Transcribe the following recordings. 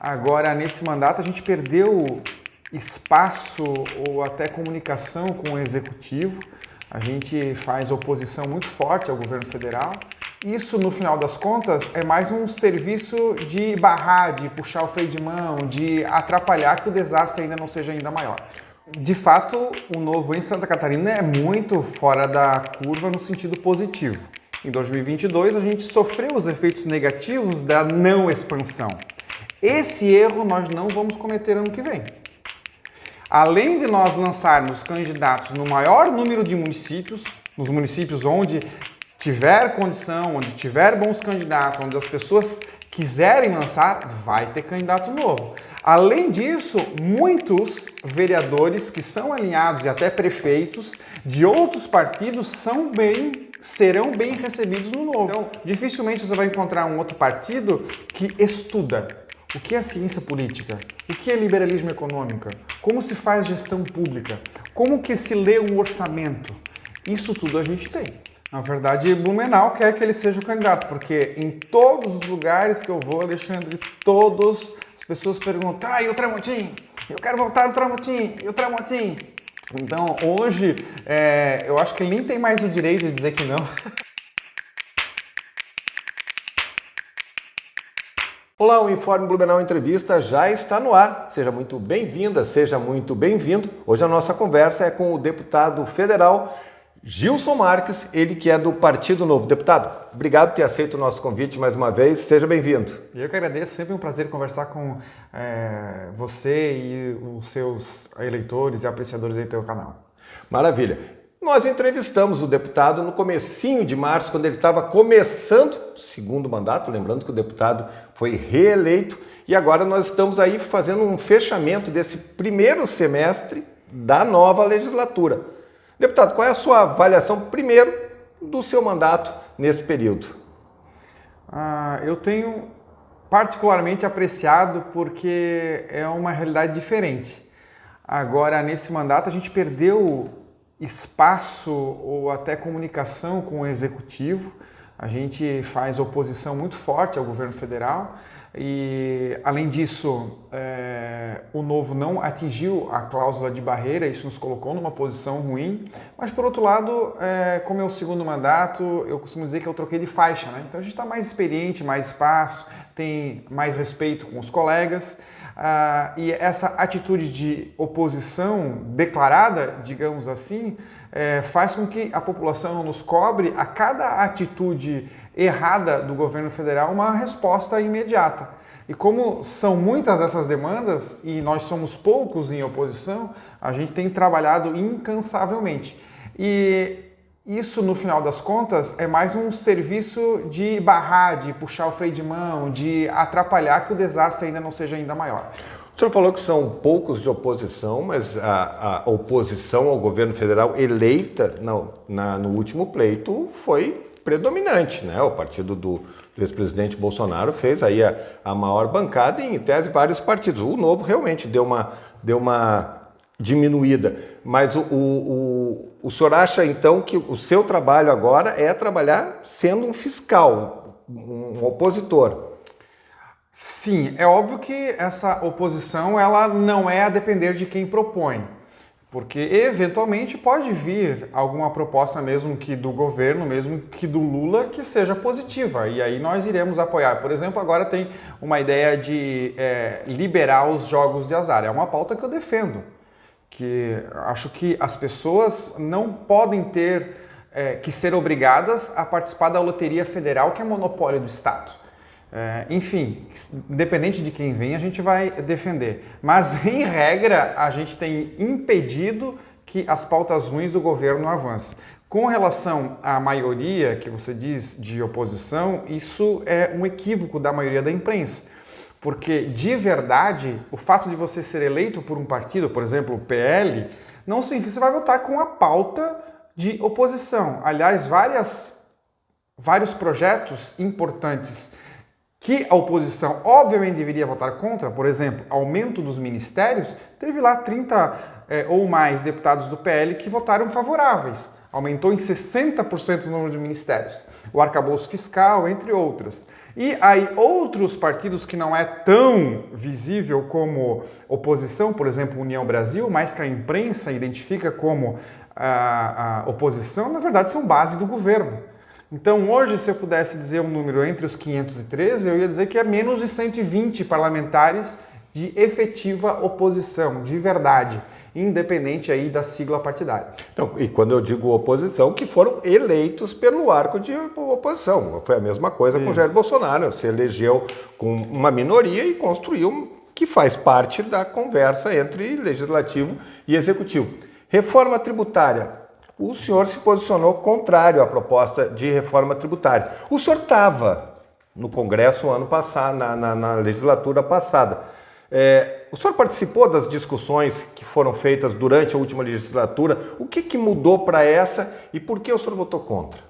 Agora, nesse mandato, a gente perdeu espaço ou até comunicação com o executivo. A gente faz oposição muito forte ao governo federal. Isso, no final das contas, é mais um serviço de barrar, de puxar o freio de mão, de atrapalhar que o desastre ainda não seja ainda maior. De fato, o novo em Santa Catarina é muito fora da curva no sentido positivo. Em 2022, a gente sofreu os efeitos negativos da não expansão. Esse erro nós não vamos cometer ano que vem. Além de nós lançarmos candidatos no maior número de municípios, nos municípios onde tiver condição, onde tiver bons candidatos, onde as pessoas quiserem lançar, vai ter candidato novo. Além disso, muitos vereadores que são alinhados e até prefeitos de outros partidos serão bem recebidos no novo. Então, dificilmente você vai encontrar um outro partido que estuda o que é ciência política, o que é liberalismo econômico, como se faz gestão pública, como que se lê um orçamento. Isso tudo a gente tem. Na verdade, Blumenau quer que ele seja o candidato, porque em todos os lugares que eu vou, Alexandre, as pessoas perguntam, e o Tramontim? Eu quero voltar no Tramontim, e o Tramontim? Então, hoje, eu acho que ele nem tem mais o direito de dizer que não. Olá, o Informe Blumenau Entrevista já está no ar. Seja muito bem-vinda, seja muito bem-vindo. Hoje a nossa conversa é com o deputado federal Gilson Marques, ele que é do Partido Novo. Deputado, obrigado por ter aceito o nosso convite mais uma vez. Seja bem-vindo. Eu que agradeço, sempre um prazer conversar com você e os seus eleitores e apreciadores aí do teu canal. Maravilha. Nós entrevistamos o deputado no comecinho de março, quando ele estava começando o segundo mandato, lembrando que o deputado foi reeleito, e agora nós estamos aí fazendo um fechamento desse primeiro semestre da nova legislatura. Deputado, qual é a sua avaliação, primeiro, do seu mandato nesse período? Eu tenho particularmente apreciado porque é uma realidade diferente. Agora, nesse mandato, a gente perdeu espaço ou até comunicação com o executivo. A gente faz oposição muito forte ao governo federal e, além disso, o Novo não atingiu a cláusula de barreira, isso nos colocou numa posição ruim, mas, por outro lado, como é o segundo mandato, eu costumo dizer que eu troquei de faixa, né? Então a gente está mais experiente, mais espaço, tem mais respeito com os colegas, e essa atitude de oposição declarada, digamos assim, faz com que a população nos cobre a cada atitude errada do governo federal uma resposta imediata. E como são muitas essas demandas e nós somos poucos em oposição, a gente tem trabalhado incansavelmente. E isso, no final das contas, é mais um serviço de barrar, de puxar o freio de mão, de atrapalhar que o desastre ainda não seja ainda maior. O senhor falou que são poucos de oposição, mas a oposição ao governo federal eleita no último pleito foi predominante, né? O partido do ex-presidente Bolsonaro fez aí a maior bancada e, em tese, vários partidos. O Novo realmente deu uma diminuída. Mas o senhor acha, então, que o seu trabalho agora é trabalhar sendo um fiscal, um opositor? Sim, é óbvio que essa oposição ela não é a depender de quem propõe, porque eventualmente pode vir alguma proposta mesmo que do governo, mesmo que do Lula, que seja positiva, e aí nós iremos apoiar. Por exemplo, agora tem uma ideia de liberar os jogos de azar, é uma pauta que eu defendo, que acho que as pessoas não podem ter que ser obrigadas a participar da Loteria Federal, que é monopólio do Estado. Enfim, independente de quem vem, a gente vai defender. Mas, em regra, a gente tem impedido que as pautas ruins do governo avancem. Com relação à maioria, que você diz, de oposição, isso é um equívoco da maioria da imprensa. Porque, de verdade, o fato de você ser eleito por um partido, por exemplo, o PL, não significa que você vai votar com a pauta de oposição. Aliás, vários projetos importantes que a oposição obviamente deveria votar contra, por exemplo, aumento dos ministérios, teve lá 30 ou mais deputados do PL que votaram favoráveis. Aumentou em 60% o número de ministérios. O arcabouço fiscal, entre outras. E aí outros partidos que não é tão visível como oposição, por exemplo, União Brasil, mas que a imprensa identifica como a oposição, na verdade são base do governo. Então hoje, se eu pudesse dizer um número entre os 513, eu ia dizer que é menos de 120 parlamentares de efetiva oposição, de verdade, independente aí da sigla partidária. Então, e quando eu digo oposição, que foram eleitos pelo arco de oposição. Foi a mesma coisa com o Jair Bolsonaro. Se elegeu com uma minoria e construiu, que faz parte da conversa entre legislativo e executivo. Reforma tributária. O senhor se posicionou contrário à proposta de reforma tributária. O senhor estava no Congresso ano passado, na legislatura passada. O senhor participou das discussões que foram feitas durante a última legislatura? O que mudou para essa e por que o senhor votou contra?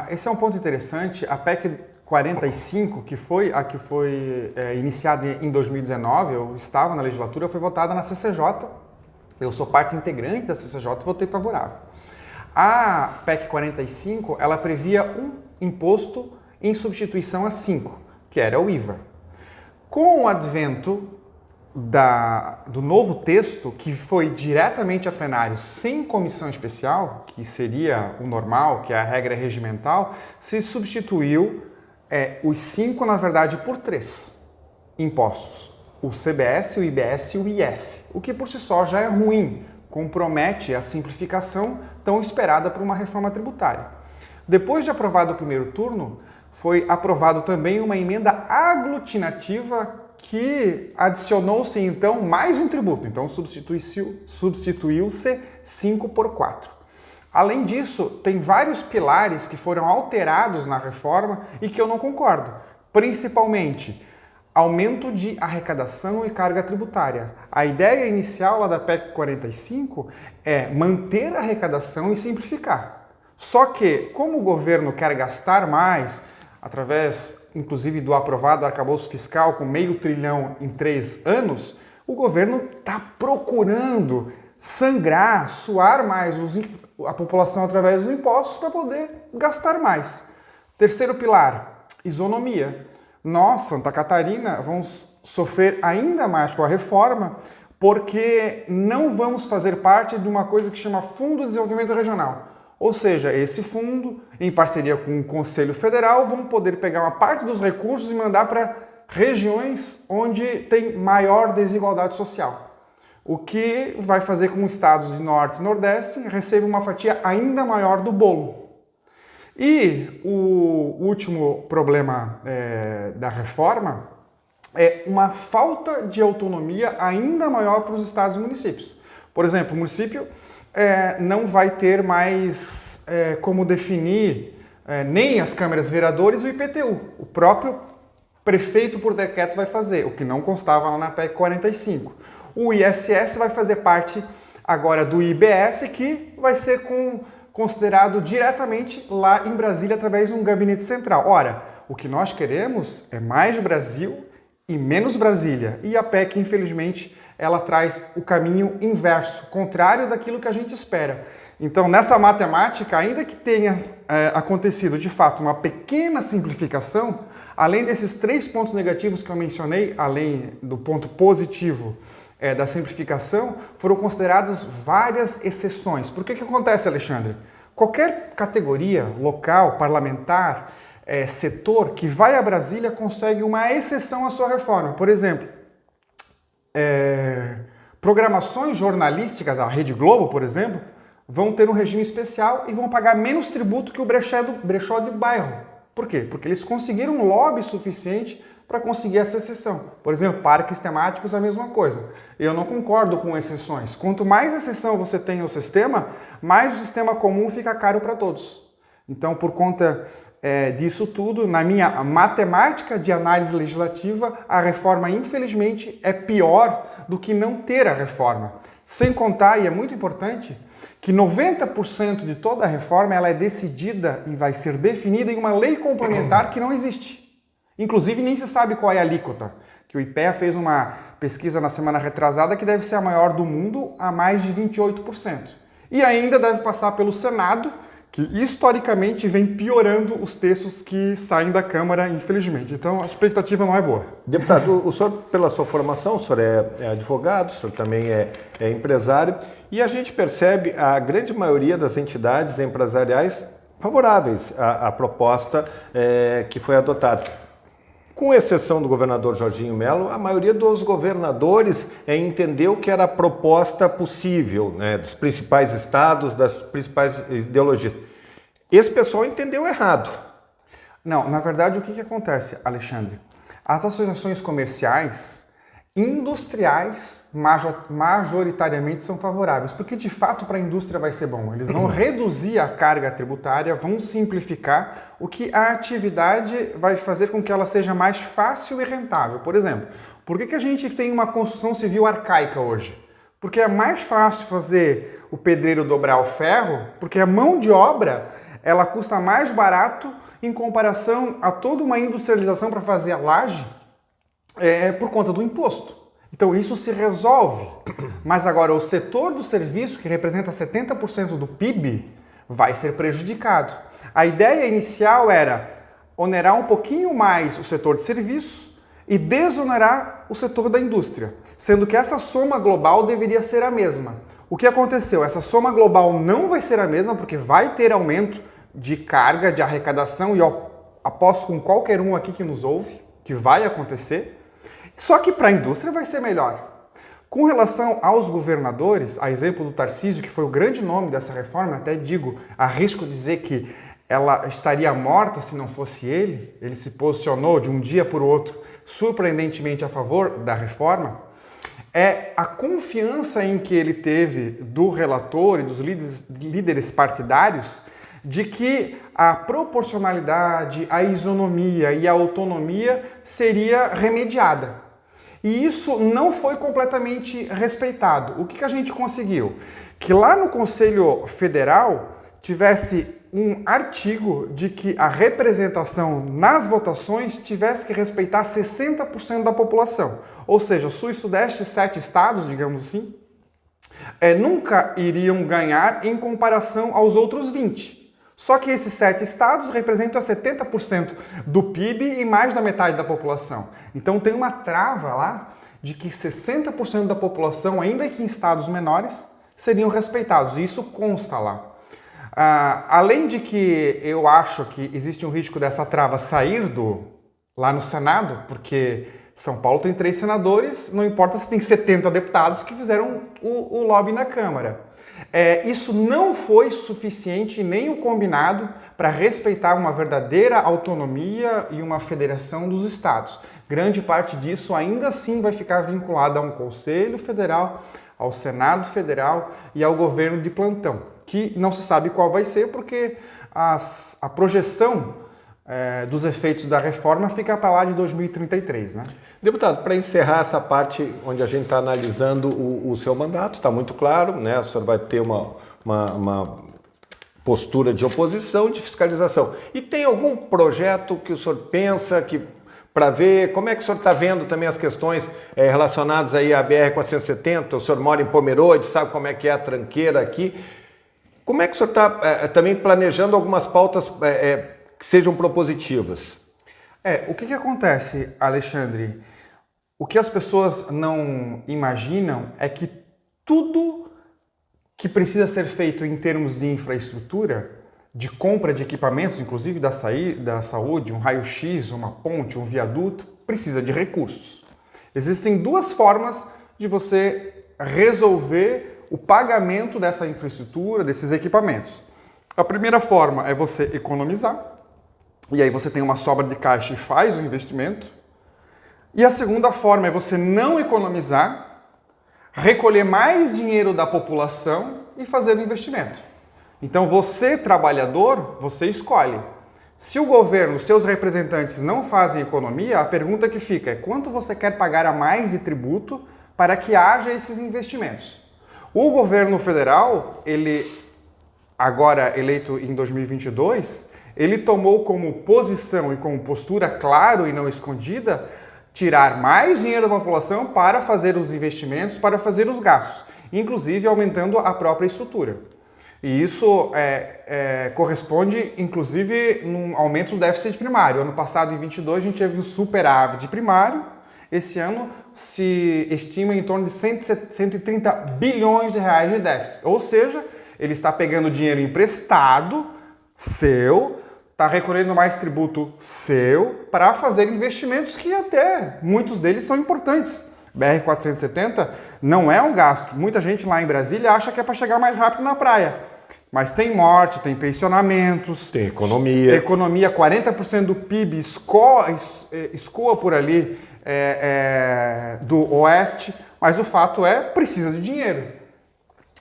Esse é um ponto interessante. A PEC 45, que foi a que foi iniciada em 2019, eu estava na legislatura, foi votada na CCJ. Eu sou parte integrante da CCJ e votei favorável. A PEC 45, ela previa um imposto em substituição a 5, que era o IVA. Com o advento do novo texto, que foi diretamente a plenário sem comissão especial, que seria o normal, que é a regra regimental, se substituiu os 5, na verdade, por 3 impostos. O CBS, o IBS e o IS, o que por si só já é ruim, compromete a simplificação tão esperada por uma reforma tributária. Depois de aprovado o primeiro turno, foi aprovado também uma emenda aglutinativa que adicionou-se então mais um tributo, então substituiu-se 5 por 4. Além disso, tem vários pilares que foram alterados na reforma e que eu não concordo, principalmente aumento de arrecadação e carga tributária. A ideia inicial lá da PEC 45 é manter a arrecadação e simplificar. Só que, como o governo quer gastar mais, através, inclusive, do aprovado arcabouço fiscal com R$500 bilhão em 3 anos, o governo está procurando sangrar, suar mais a população através dos impostos para poder gastar mais. Terceiro pilar, isonomia. Nós, Santa Catarina, vamos sofrer ainda mais com a reforma porque não vamos fazer parte de uma coisa que chama Fundo de Desenvolvimento Regional. Ou seja, esse fundo, em parceria com o Conselho Federal, vão poder pegar uma parte dos recursos e mandar para regiões onde tem maior desigualdade social. O que vai fazer com os estados de Norte e Nordeste recebam uma fatia ainda maior do bolo. E o último problema da reforma é uma falta de autonomia ainda maior para os estados e municípios. Por exemplo, o município não vai ter mais como definir nem as câmaras vereadores e o IPTU. O próprio prefeito por decreto vai fazer, o que não constava lá na PEC 45. O ISS vai fazer parte agora do IBS, que vai ser considerado diretamente lá em Brasília através de um gabinete central. Ora, o que nós queremos é mais Brasil e menos Brasília. E a PEC, infelizmente, ela traz o caminho inverso, contrário daquilo que a gente espera. Então, nessa matemática, ainda que tenha acontecido, de fato, uma pequena simplificação, além desses 3 pontos negativos que eu mencionei, além do ponto positivo da simplificação, foram consideradas várias exceções. Por que acontece, Alexandre? Qualquer categoria, local, parlamentar, setor que vai a Brasília consegue uma exceção à sua reforma. Por exemplo, programações jornalísticas, a Rede Globo, por exemplo, vão ter um regime especial e vão pagar menos tributo que o brechó de bairro. Por quê? Porque eles conseguiram um lobby suficiente para conseguir essa exceção. Por exemplo, parques temáticos, a mesma coisa. Eu não concordo com exceções. Quanto mais exceção você tem no sistema, mais o sistema comum fica caro para todos. Então, por conta disso tudo, na minha matemática de análise legislativa, a reforma, infelizmente, é pior do que não ter a reforma. Sem contar, e é muito importante, que 90% de toda a reforma ela é decidida e vai ser definida em uma lei complementar que não existe. Inclusive, nem se sabe qual é a alíquota, que o IPEA fez uma pesquisa na semana retrasada que deve ser a maior do mundo, a mais de 28%. E ainda deve passar pelo Senado, que historicamente vem piorando os textos que saem da Câmara, infelizmente. Então, a expectativa não é boa. Deputado, o senhor, pela sua formação, o senhor é advogado, o senhor também é empresário, e a gente percebe a grande maioria das entidades empresariais favoráveis à proposta que foi adotada. Com exceção do governador Jorginho Mello, a maioria dos governadores entendeu que era a proposta possível, né, dos principais estados, das principais ideologias. Esse pessoal entendeu errado. Não, na verdade, o que acontece, Alexandre? As associações comerciais, industriais, majoritariamente são favoráveis, porque de fato para a indústria vai ser bom. Eles vão reduzir a carga tributária, vão simplificar, o que a atividade vai fazer com que ela seja mais fácil e rentável. Por exemplo, por que a gente tem uma construção civil arcaica hoje? Porque é mais fácil fazer o pedreiro dobrar o ferro, porque a mão de obra ela custa mais barato em comparação a toda uma industrialização para fazer a laje, por conta do imposto. Então isso se resolve. Mas agora o setor do serviço, que representa 70% do PIB, vai ser prejudicado. A ideia inicial era onerar um pouquinho mais o setor de serviço e desonerar o setor da indústria, sendo que essa soma global deveria ser a mesma. O que aconteceu? Essa soma global não vai ser a mesma porque vai ter aumento de carga, de arrecadação, e eu aposto com qualquer um aqui que nos ouve que vai acontecer. Só que para a indústria vai ser melhor. Com relação aos governadores, a exemplo do Tarcísio, que foi o grande nome dessa reforma, até digo, arrisco dizer que ela estaria morta se não fosse ele. Ele se posicionou de um dia para o outro surpreendentemente a favor da reforma. É a confiança em que ele teve do relator e dos líderes partidários de que a proporcionalidade, a isonomia e a autonomia seria remediada. E isso não foi completamente respeitado. O que a gente conseguiu? Que lá no Conselho Federal tivesse um artigo de que a representação nas votações tivesse que respeitar 60% da população. Ou seja, Sul e Sudeste, 7 estados, digamos assim, nunca iriam ganhar em comparação aos outros 20. Só que esses 7 estados representam 70% do PIB e mais da metade da população. Então tem uma trava lá de que 60% da população, ainda que em estados menores, seriam respeitados. E isso consta lá. Além de que eu acho que existe um risco dessa trava sair lá no Senado, porque São Paulo tem 3 senadores, não importa se tem 70 deputados que fizeram o lobby na Câmara. Isso não foi suficiente nem o combinado para respeitar uma verdadeira autonomia e uma federação dos estados. Grande parte disso ainda assim vai ficar vinculada a um Conselho Federal, ao Senado Federal e ao governo de plantão, que não se sabe qual vai ser porque a projeção dos efeitos da reforma fica para lá de 2033, né? Deputado, para encerrar essa parte onde a gente está analisando o seu mandato, está muito claro, né? O senhor vai ter uma postura de oposição, de fiscalização. E tem algum projeto que o senhor pensa que para ver como é que o senhor está vendo também as questões relacionadas aí à BR-470? O senhor mora em Pomerode, sabe como é que é a tranqueira aqui. Como é que o senhor está também planejando algumas pautas que sejam propositivas? O que acontece, Alexandre? O que as pessoas não imaginam é que tudo que precisa ser feito em termos de infraestrutura, de compra de equipamentos, inclusive da saúde, um raio-x, uma ponte, um viaduto, precisa de recursos. Existem 2 formas de você resolver o pagamento dessa infraestrutura, desses equipamentos. A primeira forma é você economizar, e aí você tem uma sobra de caixa e faz o investimento. E a segunda forma é você não economizar, recolher mais dinheiro da população e fazer o investimento. Então você, trabalhador, você escolhe. Se o governo, seus representantes não fazem economia, a pergunta que fica é quanto você quer pagar a mais de tributo para que haja esses investimentos. O governo federal, ele agora eleito em 2022, ele tomou como posição e como postura claro e não escondida tirar mais dinheiro da população para fazer os investimentos, para fazer os gastos, inclusive aumentando a própria estrutura. E isso corresponde, inclusive, num aumento do déficit primário. Ano passado, em 22, a gente teve um superávit primário. Esse ano se estima em torno de 130 bilhões de reais de déficit. Ou seja, ele está pegando dinheiro emprestado, seu, está recolhendo mais tributo seu, para fazer investimentos que até muitos deles são importantes. BR-470 não é um gasto. Muita gente lá em Brasília acha que é para chegar mais rápido na praia. Mas tem morte, tem pensionamentos, tem economia. Economia, 40% do PIB escoa por ali do oeste, mas o fato precisa de dinheiro.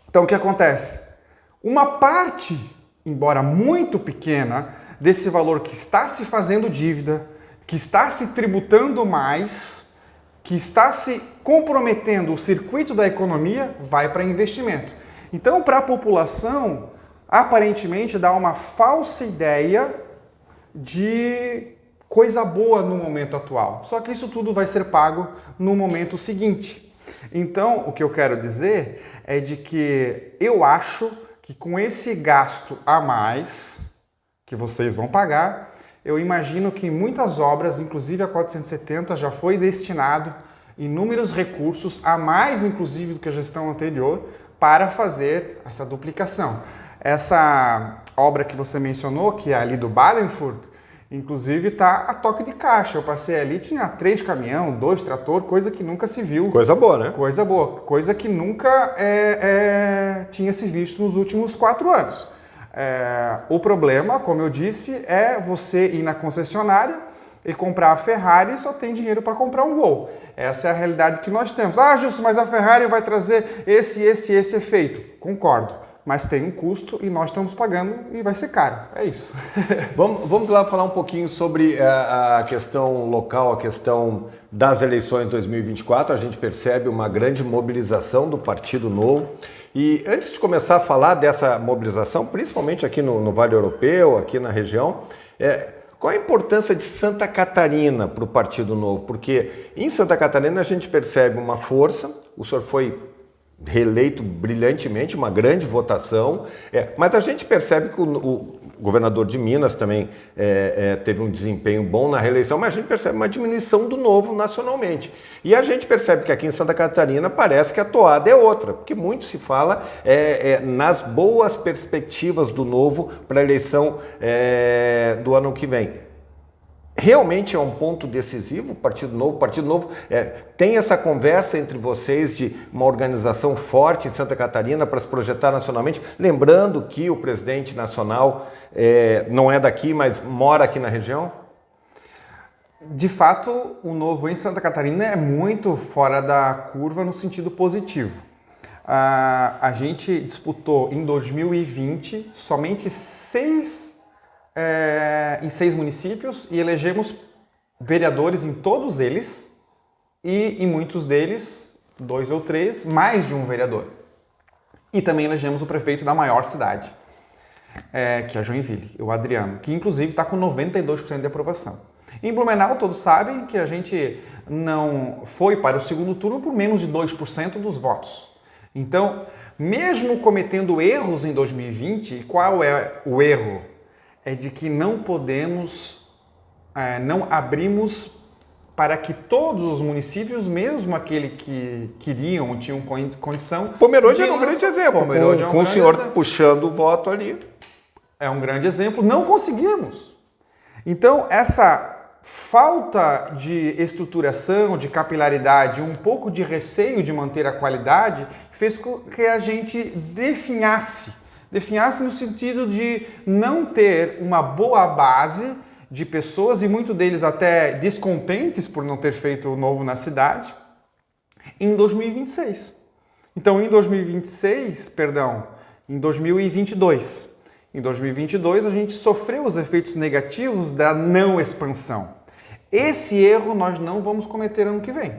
Então o que acontece? Uma parte, embora muito pequena, desse valor que está se fazendo dívida, que está se tributando mais, que está se comprometendo o circuito da economia, vai para investimento. Então, para a população, aparentemente dá uma falsa ideia de coisa boa no momento atual. Só que isso tudo vai ser pago no momento seguinte. Então, o que eu quero dizer é de que eu acho que com esse gasto a mais que vocês vão pagar, eu imagino que em muitas obras, inclusive a 470, já foi destinado inúmeros recursos, a mais inclusive do que a gestão anterior, para fazer essa duplicação. Essa obra que você mencionou, que é ali do Badenfurt, inclusive está a toque de caixa. Eu passei ali, tinha 3 caminhão, 2 trator, coisa que nunca se viu. Coisa boa, né? Coisa boa. Coisa que nunca tinha se visto nos últimos 4 anos. O problema, como eu disse, é você ir na concessionária e comprar a Ferrari e só tem dinheiro para comprar um Gol. Essa é a realidade que nós temos. Ah, Gilson, mas a Ferrari vai trazer esse efeito. Concordo. Mas tem um custo e nós estamos pagando e vai ser caro. É isso. Vamos lá falar um pouquinho sobre a questão local, a questão das eleições de 2024. A gente percebe uma grande mobilização do Partido Novo. E antes de começar a falar dessa mobilização, principalmente aqui no Vale Europeu, aqui na região, qual a importância de Santa Catarina para o Partido Novo? Porque em Santa Catarina a gente percebe uma força, o senhor foi reeleito brilhantemente, uma grande votação, mas a gente percebe que o governador de Minas também teve um desempenho bom na reeleição, mas a gente percebe uma diminuição do Novo nacionalmente. E a gente percebe que aqui em Santa Catarina parece que a toada é outra, porque muito se fala nas boas perspectivas do Novo para a eleição do ano que vem. Realmente é um ponto decisivo o Partido Novo? O Partido Novo tem essa conversa entre vocês de uma organização forte em Santa Catarina para se projetar nacionalmente, lembrando que o presidente nacional não é daqui, mas mora aqui na região? De fato, o Novo em Santa Catarina é muito fora da curva no sentido positivo. A gente disputou em 2020 somente 6 municípios e elegemos vereadores em todos eles e em muitos deles, 2 ou 3, mais de um vereador. E também elegemos o prefeito da maior cidade, que é Joinville, o Adriano, que inclusive está com 92% de aprovação. Em Blumenau, todos sabem que a gente não foi para o segundo turno por menos de 2% dos votos. Então, mesmo cometendo erros em 2020, qual é o erro? É de que não podemos, não abrimos para que todos os municípios, mesmo aquele que queriam ou tinham condição... Pomerode é um grande exemplo, com o senhor puxando o voto ali. É um grande exemplo, não conseguimos. Então, essa falta de estruturação, de capilaridade, um pouco de receio de manter a qualidade, fez com que a gente definhasse no sentido de não ter uma boa base de pessoas, e muitos deles até descontentes por não ter feito o Novo na cidade, em 2026. Então, em 2022, em 2022 a gente sofreu os efeitos negativos da não expansão. Esse erro nós não vamos cometer ano que vem.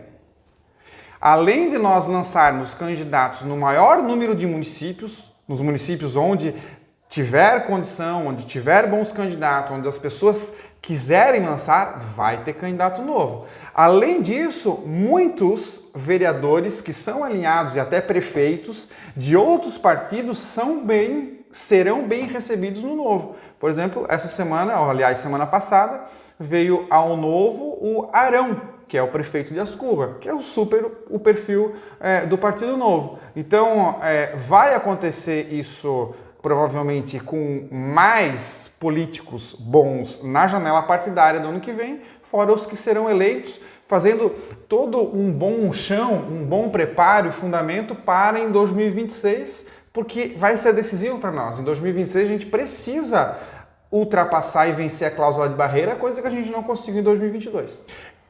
Além de nós lançarmos candidatos no maior número de municípios, nos municípios onde tiver condição, onde tiver bons candidatos, onde as pessoas quiserem lançar, vai ter candidato novo. Além disso, muitos vereadores que são alinhados e até prefeitos de outros partidos serão bem recebidos no novo. Por exemplo, essa semana, aliás, semana passada, veio ao novo o Arão, que é o prefeito de Ascurra, que é o perfil do Partido Novo. Então, vai acontecer isso provavelmente com mais políticos bons na janela partidária do ano que vem, fora os que serão eleitos, fazendo todo um bom chão, um bom preparo e fundamento para em 2026, porque vai ser decisivo para nós. Em 2026 a gente precisa ultrapassar e vencer a cláusula de barreira, coisa que a gente não conseguiu em 2022.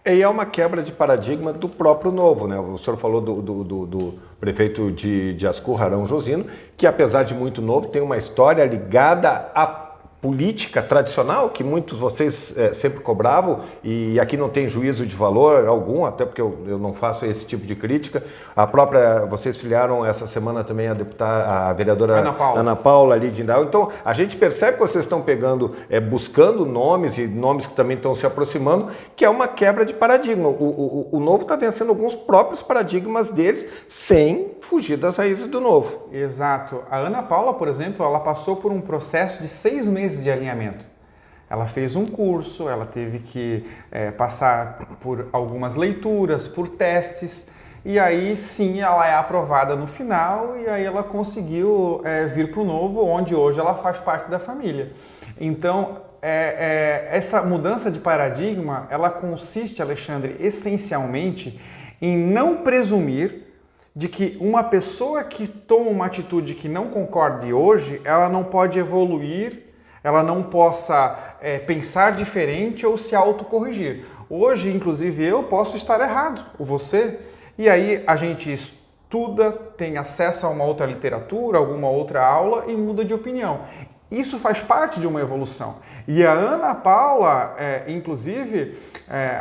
E é uma quebra de paradigma do próprio Novo, né? O senhor falou do prefeito de Ascurra, Arão Josino, que apesar de muito novo, tem uma história ligada à política tradicional, que muitos de vocês sempre cobravam, e aqui não tem juízo de valor algum, até porque eu não faço esse tipo de crítica. Vocês filiaram essa semana também a vereadora Ana Paula ali de Indaial. Então, a gente percebe que vocês estão buscando nomes e nomes que também estão se aproximando, que é uma quebra de paradigma. O Novo está vencendo alguns próprios paradigmas deles, sem fugir das raízes do Novo. Exato. A Ana Paula, por exemplo, ela passou por um processo de 6 meses de alinhamento. Ela fez um curso, ela teve que passar por algumas leituras, por testes, e aí sim ela é aprovada no final, e aí ela conseguiu vir para o Novo, onde hoje ela faz parte da família. Então, essa mudança de paradigma, ela consiste, Alexandre, essencialmente em não presumir de que uma pessoa que toma uma atitude que não concorde hoje, ela não pode evoluir, ela não possa pensar diferente ou se autocorrigir. Hoje, inclusive, eu posso estar errado, ou você, e aí a gente estuda, tem acesso a uma outra literatura, alguma outra aula e muda de opinião. Isso faz parte de uma evolução. E a Ana Paula, inclusive,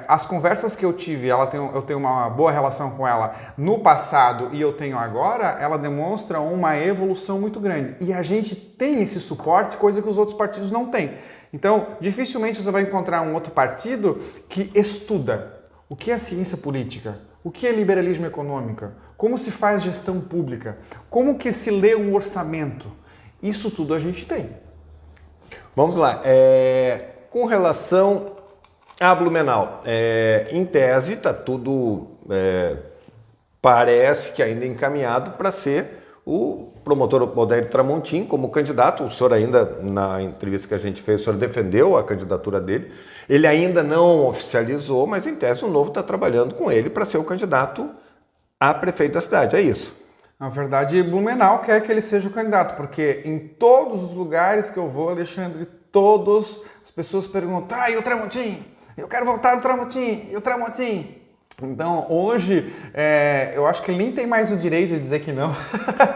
as conversas que eu tive, eu tenho uma boa relação com ela no passado e eu tenho agora, ela demonstra uma evolução muito grande. E a gente tem esse suporte, coisa que os outros partidos não têm. Então, dificilmente você vai encontrar um outro partido que estuda o que é ciência política, o que é liberalismo econômico, como se faz gestão pública, como que se lê um orçamento. Isso tudo a gente tem. Vamos lá. Com relação a Blumenau, em tese está tudo, parece que ainda encaminhado para ser o promotor Odair Tramontim como candidato. O senhor ainda, na entrevista que a gente fez, o senhor defendeu a candidatura dele. Ele ainda não oficializou, mas em tese o Novo está trabalhando com ele para ser o candidato a prefeito da cidade. É isso. Na verdade, Blumenau quer que ele seja o candidato, porque em todos os lugares que eu vou, Alexandre, as pessoas perguntam, e o Tramontim? Eu quero votar no Tramontim, e o Tramontim? Então, hoje, eu acho que ele nem tem mais o direito de dizer que não.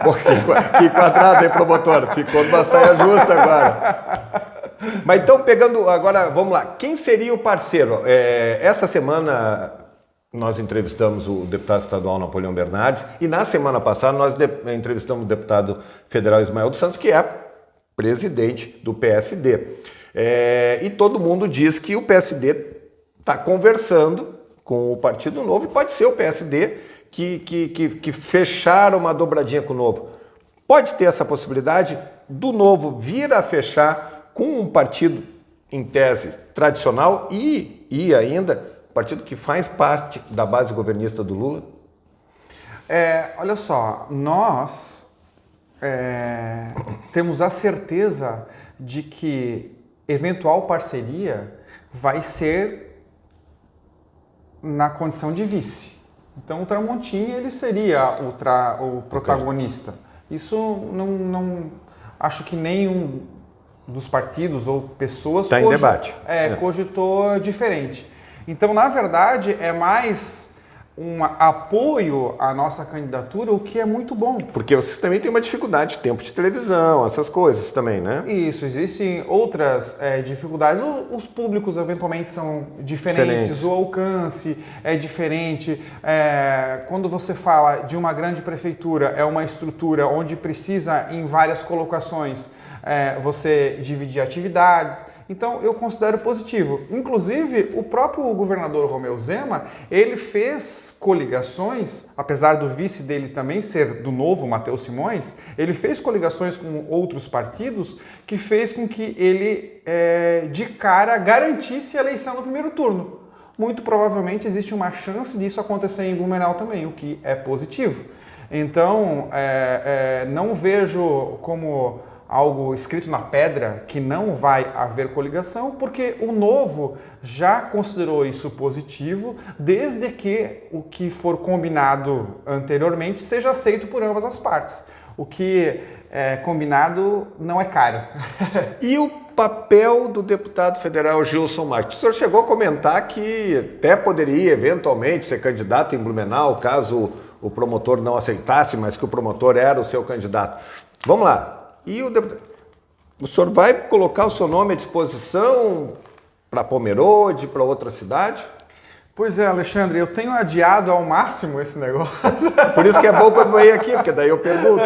Pô, que quadrado, hein, promotor? Ficou numa saia justa agora. Mas então, pegando agora, vamos lá, quem seria o parceiro? Essa semana nós entrevistamos o deputado estadual Napoleão Bernardes e na semana passada nós entrevistamos o deputado federal Ismael dos Santos, que é presidente do PSD. E todo mundo diz que o PSD está conversando com o Partido Novo e pode ser o PSD que fecharam uma dobradinha com o Novo. Pode ter essa possibilidade do Novo vir a fechar com um partido, em tese, tradicional e ainda partido que faz parte da base governista do Lula? Olha só, nós temos a certeza de que eventual parceria vai ser na condição de vice. Então o Tramontim ele seria o protagonista. Isso não acho que nenhum dos partidos ou pessoas está em debate. Cogitou diferente. Então, na verdade, é mais um apoio à nossa candidatura, o que é muito bom. Porque vocês também têm uma dificuldade de tempo de televisão, essas coisas também, né? Isso, existem outras dificuldades. Os públicos, eventualmente, são diferentes, o alcance é diferente. Quando você fala de uma grande prefeitura, é uma estrutura onde precisa, em várias colocações, você dividir atividades. Então, eu considero positivo. Inclusive, o próprio governador Romeu Zema, ele fez coligações, apesar do vice dele também ser do novo Matheus Simões, ele fez coligações com outros partidos que fez com que ele, de cara, garantisse a eleição no primeiro turno. Muito provavelmente existe uma chance disso acontecer em Blumenau também, o que é positivo. Então, não vejo como algo escrito na pedra que não vai haver coligação, porque o Novo já considerou isso positivo, desde que o que for combinado anteriormente seja aceito por ambas as partes. O que é combinado não é caro. E o papel do deputado federal Gilson Marques? O senhor chegou a comentar que até poderia eventualmente ser candidato em Blumenau, caso o promotor não aceitasse, mas que o promotor era o seu candidato. Vamos lá. E o senhor vai colocar o seu nome à disposição para Pomerode, para outra cidade? Pois é, Alexandre, eu tenho adiado ao máximo esse negócio. Por isso que é bom quando vem aqui, porque daí eu pergunto.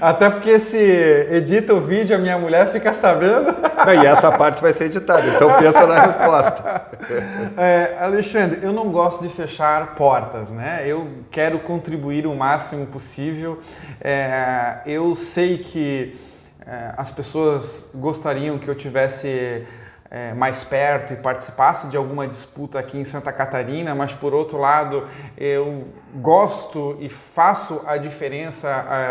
Até porque se edita o vídeo, a minha mulher fica sabendo. E essa parte vai ser editada, então pensa na resposta. Alexandre, eu não gosto de fechar portas, né? Eu quero contribuir o máximo possível. Eu sei que as pessoas gostariam que eu tivesse mais perto e participasse de alguma disputa aqui em Santa Catarina, mas por outro lado eu gosto e faço a diferença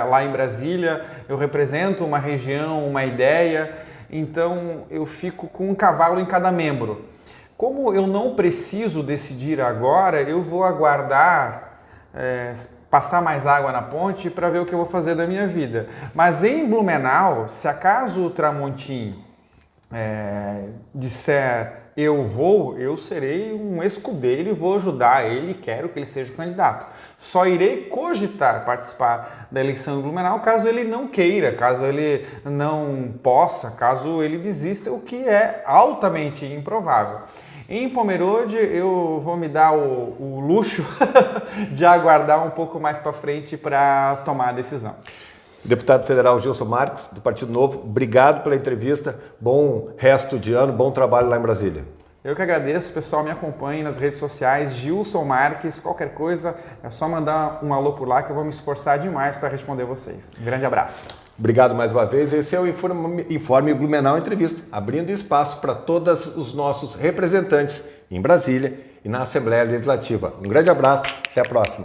lá em Brasília, eu represento uma região, uma ideia, então eu fico com um cavalo em cada membro. Como eu não preciso decidir agora, eu vou aguardar passar mais água na ponte para ver o que eu vou fazer da minha vida. Mas em Blumenau, se acaso o Tramontim disser eu serei um escudeiro e vou ajudar ele e quero que ele seja o candidato. Só irei cogitar participar da eleição em Blumenau caso ele não queira, caso ele não possa, caso ele desista, o que é altamente improvável. Em Pomerode eu vou me dar o luxo de aguardar um pouco mais para frente para tomar a decisão. Deputado federal Gilson Marques, do Partido Novo, obrigado pela entrevista, bom resto de ano, bom trabalho lá em Brasília. Eu que agradeço, pessoal, me acompanhe nas redes sociais, Gilson Marques, qualquer coisa é só mandar um alô por lá que eu vou me esforçar demais para responder vocês. Um grande abraço. Obrigado mais uma vez, esse é o Informe Blumenau Entrevista, abrindo espaço para todos os nossos representantes em Brasília e na Assembleia Legislativa. Um grande abraço, até a próxima.